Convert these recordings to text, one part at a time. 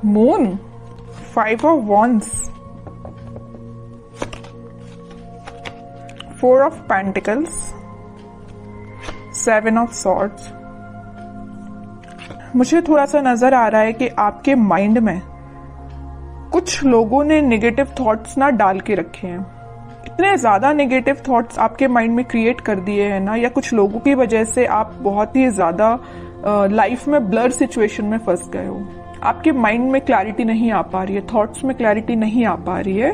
Moon, 5 of wands, 4 of pentacles, 7 of swords। मुझे थोड़ा सा नजर आ रहा है कि आपके माइंड में कुछ लोगों ने नेगेटिव थॉट्स ना डाल के रखे हैं। इतने ज्यादा नेगेटिव थॉट्स आपके माइंड में क्रिएट कर दिए हैं ना, या कुछ लोगों की वजह से आप बहुत ही ज्यादा लाइफ में ब्लर सिचुएशन में फंस गए हो। आपके माइंड में क्लैरिटी नहीं आ पा रही है, थॉट्स में क्लैरिटी नहीं आ पा रही है।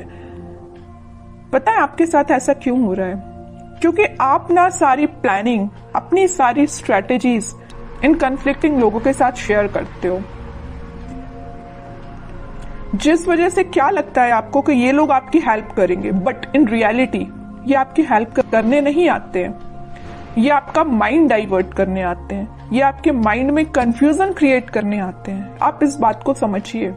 पता है आपके साथ ऐसा क्यों हो रहा है? क्योंकि आप ना सारी प्लानिंग, अपनी सारी स्ट्रेटेजीज इन कन्फ्लिक्टिंग लोगों के साथ शेयर करते हो, जिस वजह से क्या लगता है आपको कि ये लोग आपकी हेल्प करेंगे, बट इन रियलिटी ये आपकी हेल्प करने नहीं आते हैं। ये आपका माइंड डाइवर्ट करने आते हैं, ये आपके माइंड में कंफ्यूजन क्रिएट करने आते हैं। आप इस बात को समझिए।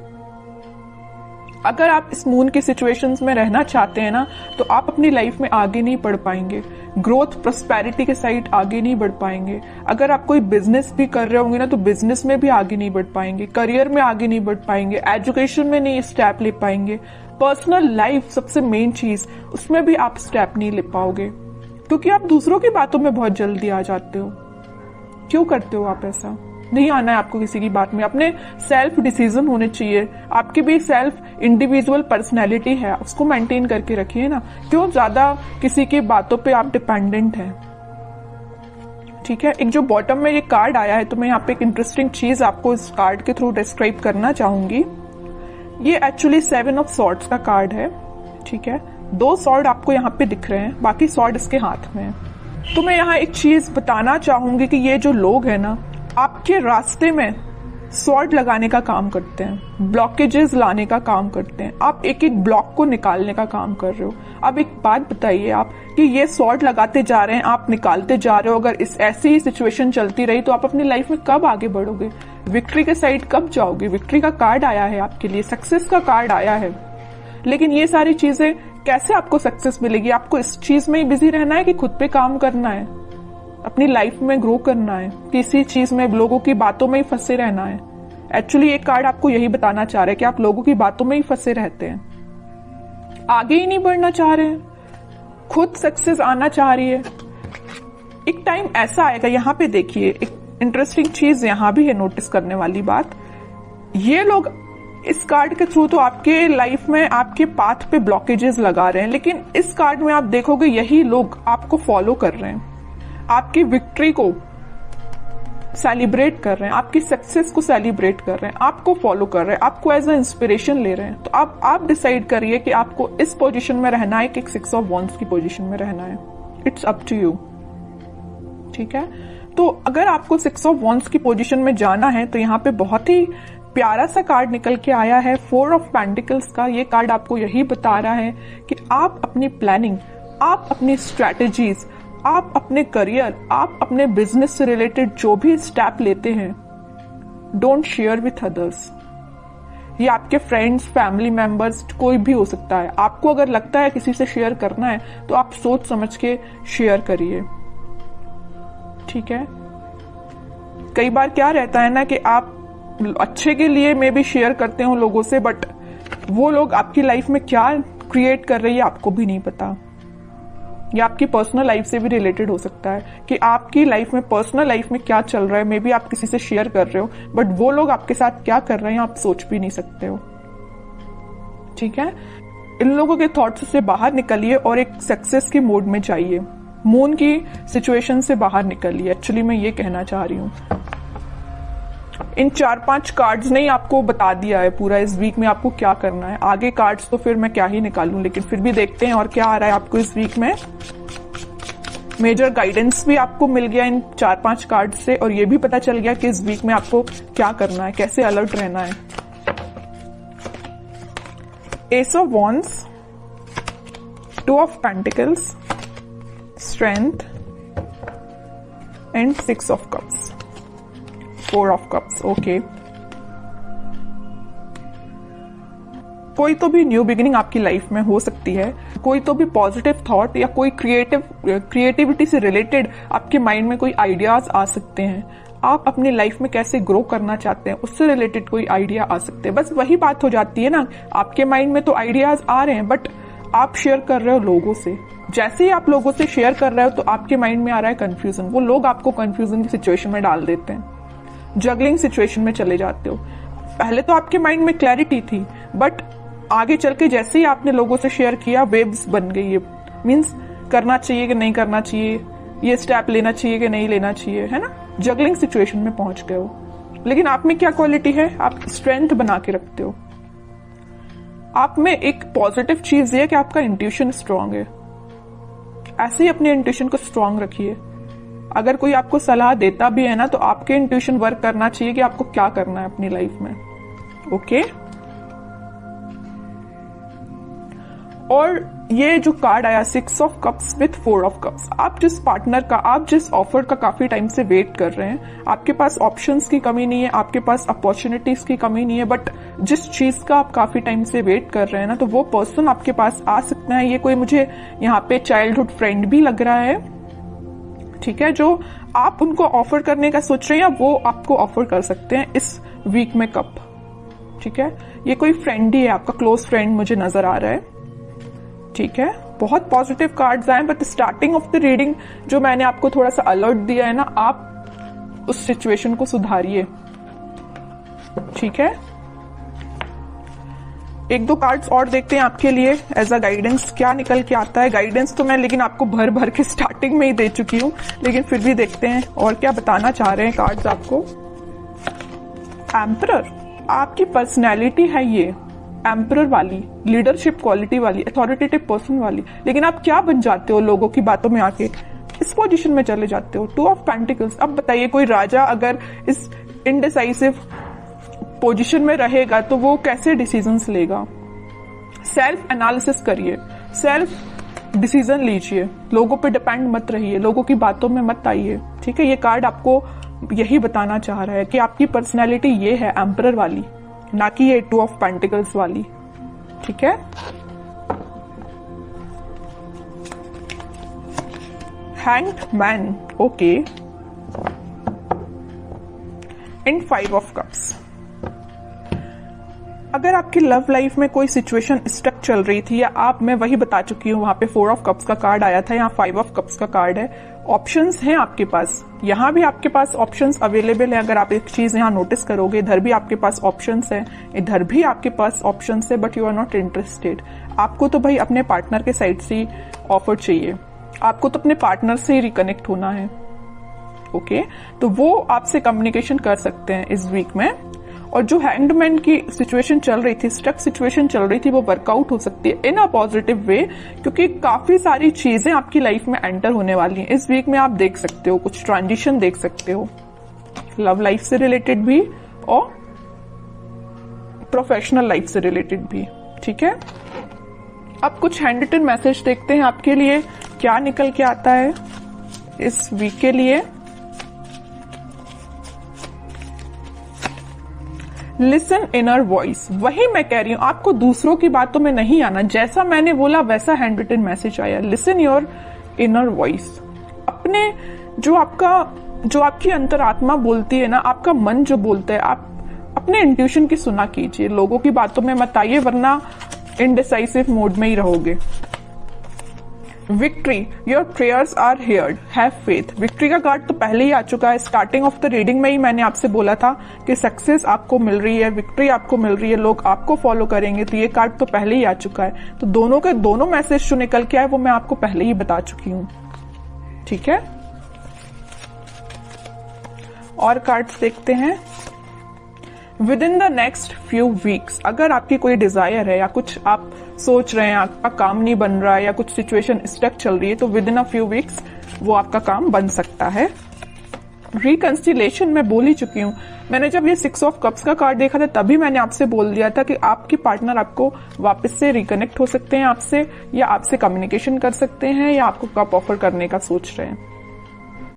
अगर आप इस मून की सिचुएशंस में रहना चाहते हैं ना, तो आप अपनी लाइफ में आगे नहीं बढ़ पाएंगे, ग्रोथ प्रोस्पेरिटी के साइड आगे नहीं बढ़ पाएंगे। अगर आप कोई बिजनेस भी कर रहे होंगे ना, तो बिजनेस में भी आगे नहीं बढ़ पाएंगे, करियर में आगे नहीं बढ़ पाएंगे, एजुकेशन में नहीं स्टेप ले पाएंगे, पर्सनल लाइफ सबसे मेन चीज, उसमें भी आप स्टेप नहीं ले पाओगे, क्योंकि आप दूसरों की बातों में बहुत जल्दी आ जाते हो। क्यों करते हो आप ऐसा? नहीं आना है आपको किसी की बात में। अपने सेल्फ डिसीजन होने चाहिए। आपकी भी सेल्फ इंडिविजुअल पर्सनैलिटी है, उसको मेंटेन करके रखिए ना। क्यों ज्यादा किसी की बातों पे आप डिपेंडेंट हैं? ठीक है, एक जो बॉटम में ये कार्ड आया है, तो मैं यहाँ पे एक इंटरेस्टिंग चीज आपको इस कार्ड के थ्रू डिस्क्राइब करना चाहूंगी। ये एक्चुअली 7 ऑफ सॉर्ड्स का कार्ड है। ठीक है, 2 सॉर्ड आपको यहाँ पे दिख रहे हैं, बाकी सॉर्ड इसके हाथ में है। तो मैं यहाँ एक चीज बताना चाहूंगी कि ये जो लोग हैं ना, आपके रास्ते में सॉर्ड लगाने का काम करते हैं, ब्लॉकेजेस लाने का काम करते हैं। आप एक एक ब्लॉक को निकालने का काम कर रहे हो। अब एक बात बताइए आप कि ये सॉर्ड लगाते जा रहे हैं, आप निकालते जा रहे हो, अगर इस ऐसी ही सिचुएशन चलती रही तो आप अपनी लाइफ में कब आगे बढ़ोगे? विक्ट्री के साइड कब जाओगे? विक्ट्री का कार्ड आया है आपके लिए, सक्सेस का कार्ड आया है, लेकिन ये सारी चीजें कैसे आपको सक्सेस मिलेगी? आपको इस चीज में ही बिजी रहना है कि खुद पे काम करना है, अपनी लाइफ में ग्रो करना है, किसी चीज में लोगों की बातों में ही फंसे रहना है? एक्चुअली एक कार्ड आपको यही बताना चाह रहा है कि आप लोगों की बातों में ही फंसे रहते हैं, आगे ही नहीं बढ़ना चाह रहे हैं, खुद सक्सेस आना चाह रही है। एक टाइम ऐसा आएगा, यहाँ पे देखिए एक इंटरेस्टिंग चीज यहाँ भी है नोटिस करने वाली बात। ये लोग इस कार्ड के थ्रू तो आपके लाइफ में आपके पाथ पे ब्लॉकेजेस लगा रहे हैं, लेकिन इस कार्ड में आप देखोगे यही लोग आपको फॉलो कर रहे हैं, आपकी विक्ट्री को सेलिब्रेट कर रहे हैं, आपकी सक्सेस को सेलिब्रेट कर रहे हैं, आपको फॉलो कर रहे हैं, आपको एज अ इंस्पिरेशन ले रहे हैं। तो आप डिसाइड करिए कि आपको इस पोजीशन में रहना है कि 6 ऑफ वॉन्ड्स की पोजीशन में रहना है। It's up to you. ठीक है, तो अगर आपको 6 ऑफ वॉन्ड्स की पोजीशन में जाना है, तो यहाँ पे बहुत ही प्यारा सा कार्ड निकल के आया है 4 ऑफ पेंटिकल्स का। ये कार्ड आपको यही बता रहा है कि आप अपनी प्लानिंग, आप अपनी स्ट्रैटेजीज, आप अपने करियर, आप अपने बिजनेस से रिलेटेड जो भी स्टेप लेते हैं, डोंट शेयर विथ अदर्स। ये आपके फ्रेंड्स, फैमिली मेंबर्स, कोई भी हो सकता है। आपको अगर लगता है किसी से शेयर करना है, तो आप सोच समझ के शेयर करिए। ठीक है, कई बार क्या रहता है ना कि आप अच्छे के लिए मे भी शेयर करते हो लोगों से, बट वो लोग आपकी लाइफ में क्या क्रिएट कर रही है आपको भी नहीं पता। या आपकी पर्सनल लाइफ से भी रिलेटेड हो सकता है कि आपकी लाइफ में, पर्सनल लाइफ में क्या चल रहा है, मे बी आप किसी से शेयर कर रहे हो, बट वो लोग आपके साथ क्या कर रहे हैं आप सोच भी नहीं सकते हो। ठीक है, इन लोगों के थॉट्स से बाहर निकलिए और एक सक्सेस के मोड में जाइए। मून की सिचुएशन से बाहर निकलिए, एक्चुअली मैं ये कहना चाह रही हूँ। इन 4-5 कार्ड्स ने ही आपको बता दिया है पूरा इस वीक में आपको क्या करना है। आगे कार्ड्स तो फिर मैं क्या ही निकालूं, लेकिन फिर भी देखते हैं और क्या आ रहा है आपको इस वीक में। मेजर गाइडेंस भी आपको मिल गया इन 4-5 कार्ड से, और ये भी पता चल गया कि इस वीक में आपको क्या करना है, कैसे अलर्ट रहना है। S of wands, 2 of pentacles, strength and 6 of cups, 4 of cups. Okay, कोई तो भी न्यू बिगिनिंग आपकी लाइफ में हो सकती है, कोई तो भी पॉजिटिव थॉट या कोई क्रिएटिविटी से रिलेटेड आपके माइंड में कोई आइडियाज आ सकते हैं। आप अपनी लाइफ में कैसे ग्रो करना चाहते हैं उससे रिलेटेड कोई आइडिया आ सकते हैं। बस वही बात हो जाती है ना, आपके माइंड में तो आइडियाज आ रहे हैं बट आप शेयर कर रहे हो लोगों से। जैसे ही आप लोगों से शेयर कर रहे हो तो आपके माइंड में आ रहा है कंफ्यूजन, वो लोग आपको कंफ्यूजन की सिचुएशन में डाल देते हैं, जगलिंग सिचुएशन में चले जाते हो। पहले तो आपके माइंड में क्लैरिटी थी बट आगे चल के जैसे ही आपने लोगों से शेयर किया वेव्स बन गई है, मीन्स करना चाहिए कि नहीं करना चाहिए, ये स्टेप लेना चाहिए कि नहीं लेना चाहिए, है ना, जगलिंग सिचुएशन में पहुंच गए हो। लेकिन आप में क्या क्वालिटी है, आप स्ट्रेंथ बना के रखते हो। आप में एक पॉजिटिव चीज है कि आपका इंट्यूशन स्ट्रांग है। ऐसे ही अपने इंट्यूशन को स्ट्रांग रखिए। अगर कोई आपको सलाह देता भी है ना तो आपके इंट्यूशन वर्क करना चाहिए कि आपको क्या करना है अपनी लाइफ में। ओके, और ये जो कार्ड आया 6 of cups with 4 of cups, आप जिस पार्टनर का, आप जिस ऑफर का काफी टाइम से वेट कर रहे हैं, आपके पास ऑप्शंस की कमी नहीं है, आपके पास अपॉर्चुनिटीज की कमी नहीं है, बट जिस चीज का आप काफी टाइम से वेट कर रहे हैं ना, तो वो पर्सन आपके पास आ सकता है। ये कोई मुझे यहाँ पे चाइल्डहुड फ्रेंड भी लग रहा है, ठीक है, जो आप उनको ऑफर करने का सोच रहे हैं या वो आपको ऑफर कर सकते हैं इस वीक में कप, ठीक है। ये कोई फ्रेंड ही है, आपका क्लोज फ्रेंड मुझे नजर आ रहा है, ठीक है। बहुत पॉजिटिव कार्ड्स आए but starting of the reading जो मैंने आपको थोड़ा सा अलर्ट दिया है ना, आप उस सिचुएशन को सुधारिए, ठीक है। एक दो कार्ड्स और देखते हैं आपके लिए एज अ गाइडेंस, क्या निकल के आता है। गाइडेंस तो मैं लेकिन आपको भर भर के स्टार्टिंग में ही दे चुकी हूं, लेकिन फिर भी देखते हैं और क्या बताना चाह रहे हैं कार्ड्स आपको। एम्परर, आपकी पर्सनैलिटी है ये एम्परर वाली, लीडरशिप क्वालिटी वाली, अथॉरिटेटिव पर्सन वाली, लेकिन आप क्या बन जाते हो लोगों की बातों में आके, इस पोजीशन में चले जाते हो। 2 ऑफ पेंटिकल्स, अब बताइए कोई राजा अगर इस इनडिसाइसिव पोजीशन में रहेगा तो वो कैसे डिसीजंस लेगा। सेल्फ एनालिसिस करिए, सेल्फ डिसीजन लीजिए, लोगों पे डिपेंड मत रहिए, लोगों की बातों में मत आइए, ठीक है। ये कार्ड आपको यही बताना चाह रहा है कि आपकी पर्सनैलिटी ये है एम्परर वाली, ना कि ये 2 ऑफ पेंटिकल्स वाली, ठीक है। Hanged man, okay, and 5 of cups. अगर आपकी लव लाइफ में कोई सिचुएशन स्टक चल रही थी, या आप, मैं वही बता चुकी हूं, वहां पे 4 ऑफ कप्स का कार्ड आया था, यहाँ 5 ऑफ कप्स का कार्ड है। ऑप्शंस हैं आपके पास, यहाँ भी आपके पास ऑप्शंस अवेलेबल है। अगर आप एक चीज यहाँ नोटिस करोगे, इधर भी आपके पास ऑप्शंस है, इधर भी आपके पास ऑप्शंस है, but you are not interested. आपको तो भाई अपने पार्टनर के साइड से ऑफर चाहिए, आपको तो अपने पार्टनर से ही रिकनेक्ट होना है, ओके। तो वो आपसे कम्युनिकेशन कर सकते हैं इस वीक में। और जो हैंगड की सिचुएशन चल रही थी, स्टक सिचुएशन चल रही थी, वो वर्कआउट हो सकती है इन अ पॉजिटिव वे, क्योंकि काफी सारी चीजें आपकी लाइफ में एंटर होने वाली हैं इस वीक में। आप देख सकते हो कुछ ट्रांजिशन देख सकते हो, लव लाइफ से रिलेटेड भी और प्रोफेशनल लाइफ से रिलेटेड भी, ठीक है। अब कुछ हैंड रिटन मैसेज देखते हैं आपके लिए क्या निकल के आता है इस वीक के लिए। लिसन इनर वॉइस, वही मैं कह रही हूं, आपको दूसरों की बातों में नहीं आना, जैसा मैंने बोला वैसा हैंड रिटन मैसेज आया। लिसन योर इनर वॉइस, अपने जो आपकी अंतरात्मा बोलती है ना, आपका मन जो बोलता है, आप अपने इंट्यूशन की सुना कीजिए, लोगों की बातों में मत आइए, वरना इनडिसाइसिव मोड में ही रहोगे। Victory, your prayers are heard, have faith. Victory का कार्ड तो पहले ही आ चुका है, स्टार्टिंग ऑफ द रीडिंग में ही मैंने आपसे बोला था कि सक्सेस आपको मिल रही है, विक्ट्री आपको मिल रही है, लोग आपको फॉलो करेंगे, तो ये कार्ड तो पहले ही आ चुका है। तो दोनों के दोनों मैसेज जो निकल के आए वो मैं आपको पहले ही बता चुकी हूं, ठीक है। और कार्ड्स देखते हैं। With in the next few weeks, अगर आपकी कोई डिजायर है या कुछ आप सोच रहे हैं, आपका काम नहीं बन रहा है या कुछ सिचुएशन स्टक चल रही है, तो with in a few weeks वो आपका काम बन सकता है। रिकंसिलेशन मैं बोल ही चुकी हूं, मैंने जब ये 6 ऑफ कप्स का कार्ड देखा था तभी मैंने आपसे बोल दिया था कि आपके पार्टनर आपको वापस से रिकनेक्ट हो सकते हैं आपसे, या आपसे कम्युनिकेशन कर सकते हैं, या आपको कप ऑफर करने का सोच रहे हैं।